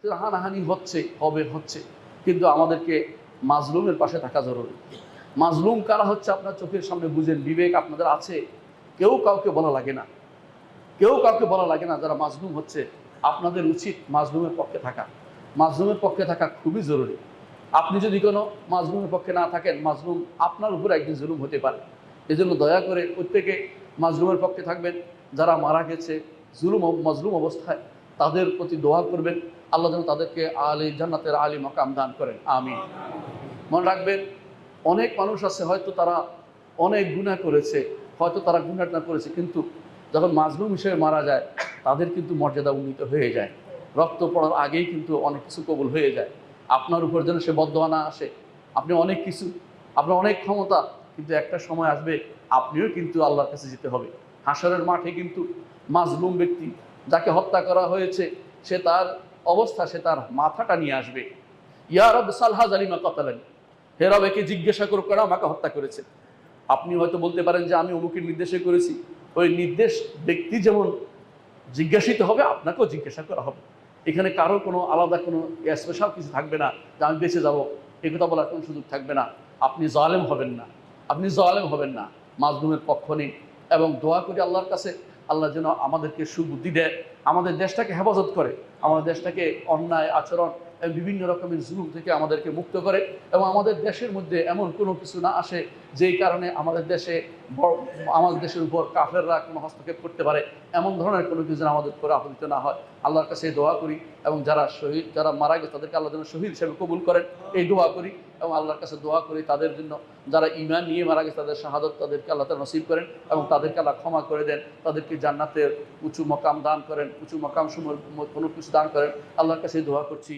হানাহানি হচ্ছে, কিন্তু আমাদেরকে মাজলুমের পাশে থাকা জরুরি। মাজলুম কারা হচ্ছে আপনার চোখের সামনে বুঝেন, বিবেক আপনাদের আছে, কেউ কাউকে বলা লাগে না, যারা মাজলুম হচ্ছে আপনাদের উচিত মাজলুমের পক্ষে থাকা। মাজলুমের পক্ষে থাকা খুবই জরুরি। আপনি যদি কোনো মাজলুমের পক্ষে না থাকেন, মাজলুম আপনার উপর একদিন জুলুম হতে পারে। এজন্য দয়া করে প্রত্যেকে মাজলুমের পক্ষে থাকবেন। যারা মারা গেছে মাজলুম অবস্থায়, তাদের প্রতি দোয়া করবেন, আল্লাহ যেন তাদেরকে জান্নাতের আলী মাকাম দান করেন, আমিন। মনে রাখবেন, অনেক মানুষ আছে হয়তো তারা অনেক গুনাহ করেছে, হয়তো তারা গুনাহটা করেছে, কিন্তু যখন মাজলুম হিসেবে মারা যায় তাদের কিন্তু মর্যাদা উন্নীত হয়ে যায়। রক্ত পড়ার আগেই কিন্তু অনেক কিছু কবুল হয়ে যায়। আপনার উপর যেন সে বদদোয়া না আসে। আপনি অনেক কিছু, আপনার অনেক ক্ষমতা, কিন্তু একটা সময় আসবে আপনিও কিন্তু আল্লাহর কাছে যেতে হবে। হাসরের মাঠে কিন্তু মাজলুম ব্যক্তি, যাকে হত্যা করা হয়েছে, সে তার অবস্থা, সে তার মাথাটা নিয়ে আসবে। ইয়া রব সালহা জালিমা কতালানি, হে রব একে জিজ্ঞাসা করো কেন আমাকে হত্যা করেছে। আপনি হয়তো বলতে পারেন যে আমি অমুকের নির্দেশে করেছি। ওই নির্দেশ ব্যক্তি যেমন জিজ্ঞাসিত হবে, আপনাকেও জিজ্ঞাসা করা হবে। এখানে কারো কোনো আলাদা কোনো স্পেশাল কিছু থাকবে না যে আমি বেঁচে যাবো, এ কথা বলার কোনো সুযোগ থাকবে না। আপনি জালেম হবেন না, মাজলুমের পক্ষ নিন এবং দোয়া করি আল্লাহর কাছে, আল্লাহ যেন আমাদেরকে সুবুদ্ধি দেয়, আমাদের দেশটাকে হেফাজত করে, আমাদের দেশটাকে অন্যায় আচরণ এবং বিভিন্ন রকমের জুলুম থেকে আমাদেরকে মুক্ত করে, এবং আমাদের দেশের মধ্যে এমন কোনো কিছু না আসে যেই কারণে আমাদের দেশের উপর কাফেররা কোনো হস্তক্ষেপ করতে পারে। এমন ধরনের কোনো কিছু আমাদের উপর আপতিত না হয়, আল্লাহর কাছে দোয়া করি। এবং যারা মারা গেছে তাদেরকে আল্লাহ যেন শহীদ হিসেবে কবুল করেন, এই দোয়া করি। এবং আল্লাহর কাছে দোয়া করি তাদের জন্য, যারা ঈমান নিয়ে মারা গেছে তাদের শাহাদত তাদেরকে আল্লাহ তাআলা নসিব করেন, এবং তাদেরকে আল্লাহ ক্ষমা করে দেন, তাদেরকে জান্নাতের উঁচু মাকাম দান করেন, উঁচু মাকাম সমূহ কোনো কিছু দান করেন। আল্লাহর কাছে দোয়া করছি।